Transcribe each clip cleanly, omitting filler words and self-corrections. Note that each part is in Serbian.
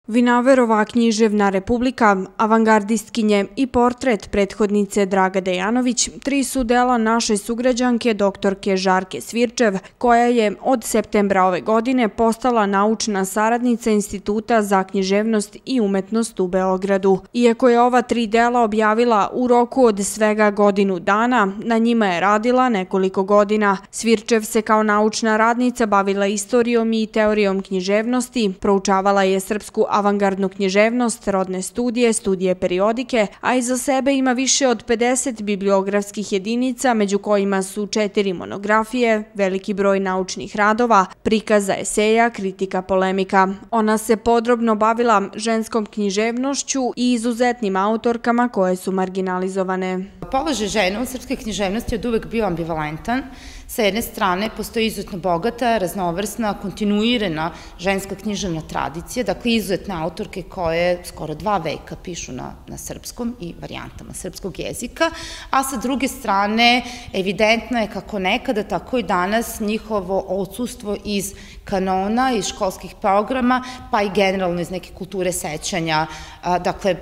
Vinaverova književna republika, avangardistkinje i portret prethodnice Draga Dejanović, tri su dela naše sugrađanke doktorke Žarke Svirčev, koja je od septembra ove godine postala naučna saradnica Instituta za književnost i umetnost u Beogradu. Iako je ova tri dela objavila u roku od svega godinu dana, na njima je radila nekoliko godina. Svirčev se kao naučna radnica bavila istorijom i teorijom književnosti, proučavala je srpsku avangardnu književnost, rodne studije, studije periodike, a iza sebe ima više od 50 bibliografskih jedinica, među kojima su 4 monografije, veliki broj naučnih radova, prikaza eseja, kritika, polemika. Ona se podrobno bavila ženskom književnošću i izuzetnim autorkama koje su marginalizovane. Položaj žena u srpskoj književnosti je od uvek bio ambivalentan. Sa jedne strane postoji izuzetno bogata, raznovrsna, kontinuirana ženska književna tradicija, dakle izuzetne autorke koje skoro 2 veka pišu na srpskom i varijantama srpskog jezika, a sa druge strane evidentno je kako nekada, tako i danas njihovo odsustvo iz kanona, iz školskih programa, pa i generalno iz neke kulture sećanja, dakle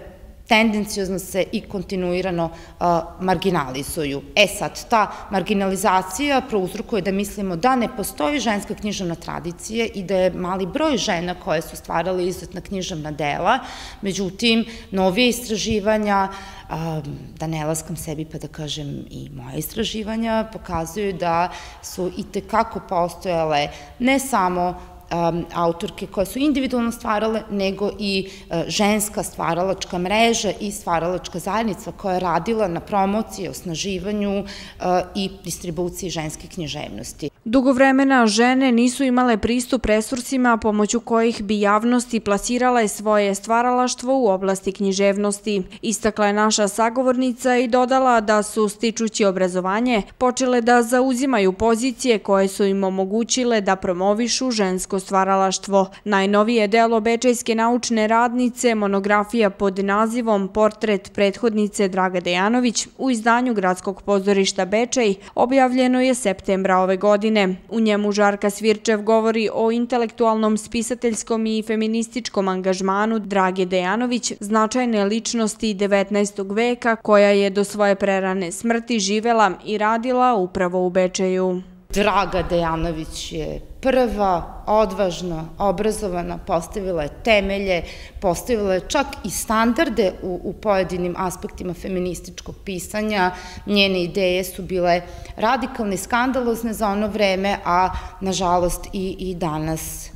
tendencijozno se i kontinuirano marginalizuju. Sad, ta marginalizacija prouzrokuje da mislimo da ne postoji ženska književna tradicija i da je mali broj žena koje su stvarale izuzetna književna dela, međutim, novije istraživanja, da ne laskam sebi pa da kažem i moje istraživanja, pokazuju da su i tekako postojale ne samo autorke koje su individualno stvarale, nego i ženska stvaralačka mreža i stvaralačka zajednica koja je radila na promociji, osnaživanju i distribuciji ženske književnosti. Dugo vremena žene nisu imale pristup resursima pomoću kojih bi javnosti plasirale svoje stvaralaštvo u oblasti književnosti. Istakla je naša sagovornica i dodala da su, stičući obrazovanje, počele da zauzimaju pozicije koje su im omogućile da promovišu žensko stvaralaštvo. Najnovije delo bečejske naučne radnice, monografija pod nazivom Portret prethodnice Draga Dejanović u izdanju Gradskog pozorišta Bečej, objavljeno je septembra ove godine. U njemu Žarka Svirčev govori o intelektualnom, spisateljskom i feminističkom angažmanu Drage Dejanović, značajne ličnosti 19. veka koja je do svoje prerane smrti živela i radila upravo u Bečeju. Draga Dejanović je prva, odvažna, obrazovana, postavila je temelje, postavila je čak i standarde u pojedinim aspektima feminističkog pisanja. Njene ideje su bile radikalne i skandalozne za ono vreme, a nažalost i danas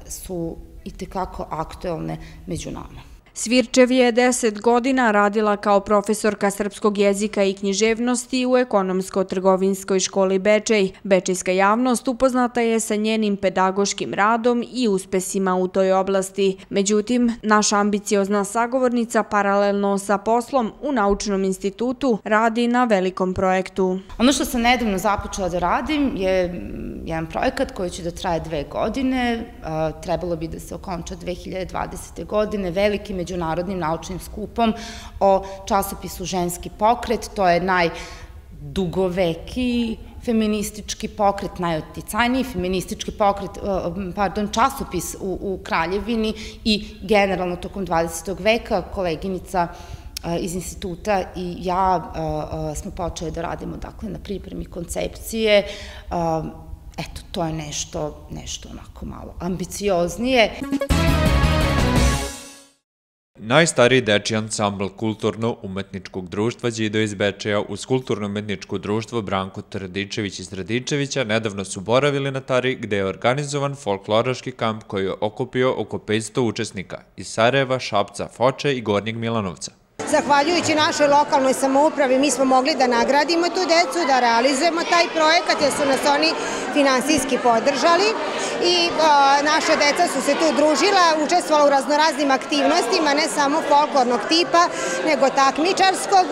su itekako aktuelne među nama. Svirčev je 10 godina radila kao profesorka srpskog jezika i književnosti u ekonomsko-trgovinskoj školi Bečej. Bečejska javnost upoznata je sa njenim pedagoškim radom i uspesima u toj oblasti. Međutim, naša ambiciozna sagovornica paralelno sa poslom u Naučnom institutu radi na velikom projektu. Ono što sam nedavno započela da radim je jedan projekat koji će da traje 2 godine. Trebalo bi da se okonča 2020. godine velikim međunarodnim naučnim skupom o časopisu Ženski pokret. To je najdugovekiji feministički pokret, najoticajniji feministički pokret, časopis u Kraljevini i generalno tokom 20. veka. Koleginica iz instituta i ja smo počeli da radimo na pripremi koncepcije. Eto, to je nešto onako malo ambicioznije. Najstariji dečiji ansambl Kulturno-umetničkog društva Đido iz Bečeja uz Kulturno-umetničko društvo Branko Radičević iz Radičevića nedavno su boravili na Tari, gde je organizovan folkloraški kamp koji je okupio oko 500 učesnika iz Sarajeva, Šapca, Foče i Gornjeg Milanovca. Zahvaljujući našoj lokalnoj samoupravi mi smo mogli da nagradimo tu decu, da realizujemo taj projekat jer su nas oni finansijski podržali i naša deca su se tu družila, učestvovala u raznoraznim aktivnostima, ne samo folklornog tipa, nego takmičarskog,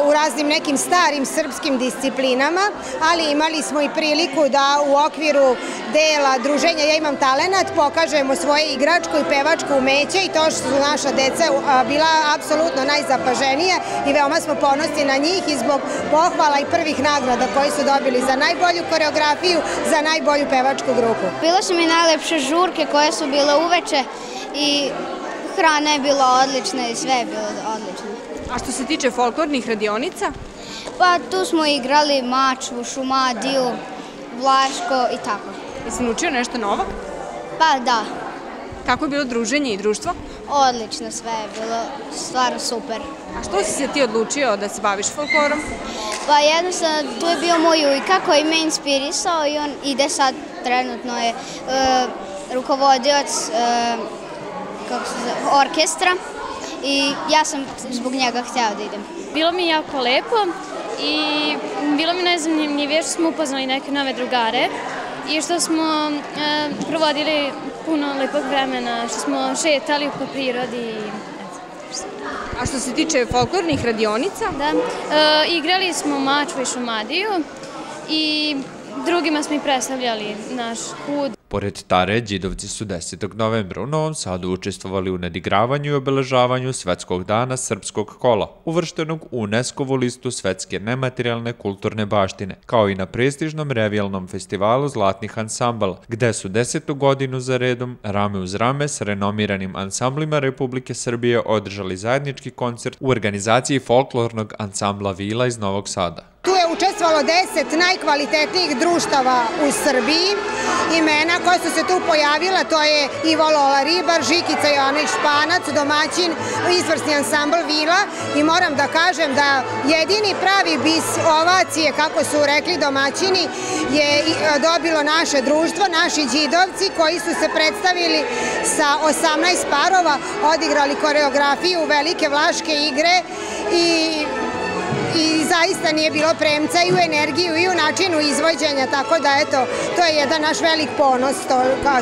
u raznim nekim starim srpskim disciplinama, ali imali smo i priliku da u okviru dela druženja Ja imam talenat pokažemo svoje igračko i pevačko umeće i to što su naša deca bila apsolutno najzapaženije i veoma smo ponosni na njih i zbog pohvala i prvih nagrada koji su dobili za najbolju koreografiju, za najbolju pevačku grupu. Bilo su mi najlepše žurke koje su bile uveče i hrana je bila odlična i sve je bilo odlično. A što se tiče folklornih radionica? Pa tu smo igrali mačvu, šumadiju, vlaško i tako. Jesi naučio nešto novo? Pa da, Kako je bilo druženje i društvo? odlično sve je bilo, stvarno super. A što si se ti odlučio da se baviš folklorom? Pa jednostavno tu je bio moj ujka koji me inspirisao i on ide sad, trenutno je rukovodioc orkestra i ja sam zbog njega htjela da idem. Bilo mi jako lepo i bilo mi najzanimljivije što smo upoznali neke nove drugare i što smo provodili puno lepog vremena, što smo šetali po prirodi. A što se tiče folklornih radionica? Da, igrali smo mačvu i šumadiju i drugima smo i predstavljali naš put. Pored Tare, đidovci su 10. novembra u Novom Sadu učestvovali u nadigravanju i obeležavanju Svetskog dana srpskog kola, uvrštenog u UNESCO-vu listu svetske nematerijalne kulturne baštine, kao i na prestižnom revijalnom festivalu Zlatnih ansambala, gde su 10. godinu za redom rame uz rame s renomiranim ansamblima Republike Srbije održali zajednički koncert u organizaciji folklornog ansambla Vila iz Novog Sada. Tu je učestvovalo 10 najkvalitetnijih društava u Srbiji. Imena koja su se tu pojavila, to je Ivo Lola Ribar, Žikica Jovanović Španac, domaćin, izvrsni ansambl Vila i moram da kažem da jedini pravi bis ovacije, kako su rekli domaćini, je dobilo naše društvo, naši đidovci koji su se predstavili sa 18 parova, odigrali koreografiju velike vlaške igre i zaista nije bilo premca i u energiju i u načinu izvođenja, tako da eto, to je jedan naš velik ponos,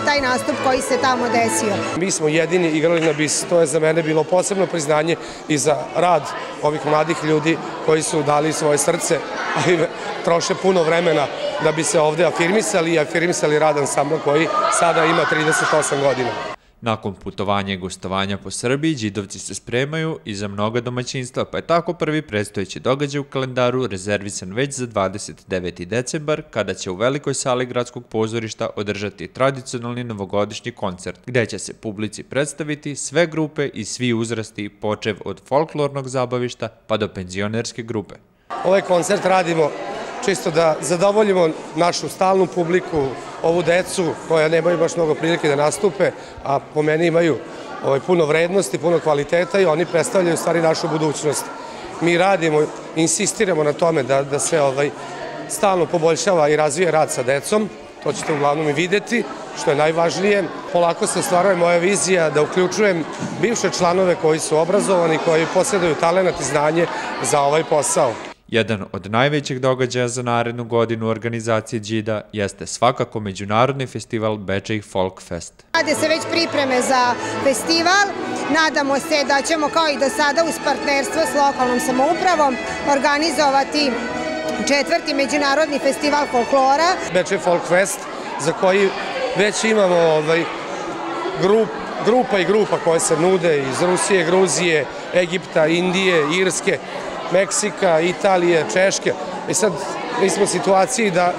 taj nastup koji se tamo desio. Mi smo jedini igrali na bis, to je za mene bilo posebno priznanje i za rad ovih mladih ljudi koji su dali svoje srce, a i troše puno vremena da bi se ovde afirmisali i afirmisali rad ansambla koji sada ima 38 godina. Nakon putovanja i gostovanja po Srbiji, đidovci se spremaju i za mnoga domaćinstva, pa je tako prvi predstojeći događaj u kalendaru rezervisan već za 29. decembar, kada će u velikoj sali gradskog pozorišta održati tradicionalni novogodišnji koncert, gde će se publici predstaviti sve grupe i svi uzrasti, počev od folklornog zabavišta pa do penzionerske grupe. Ovaj koncert radimo čisto da zadovoljimo našu stalnu publiku, ovu decu koja nemaju baš mnogo prilike da nastupe, a po meni imaju puno vrednosti, puno kvaliteta i oni predstavljaju u stvari našu budućnost. Mi radimo, insistiramo na tome da se stalno poboljšava i razvija rad sa decom, to ćete uglavnom i videti, što je najvažnije. Polako se ostvaruje moja vizija da uključujem bivše članove koji su obrazovani, koji posjeduju talenat i znanje za ovaj posao. Jedan od najvećih događaja za narednu godinu organizacije đida jeste svakako Međunarodni festival Bečej Folk Fest. Rade se već pripreme za festival. Nadamo se da ćemo kao i do sada uz partnerstvo s lokalnom samoupravom organizovati 4. Međunarodni festival folklora. Bečej Folk Fest za koji već imamo grupa i grupa koje se nude iz Rusije, Gruzije, Egipta, Indije, Irske, Meksika, Italije, Češke. I sad mi smo u situaciji da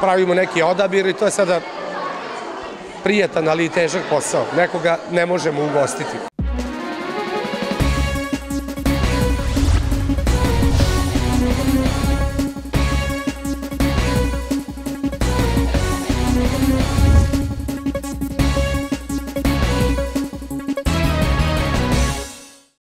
pravimo neki odabir i to je sada prijatan, ali i težak posao. Nekoga ne možemo ugostiti.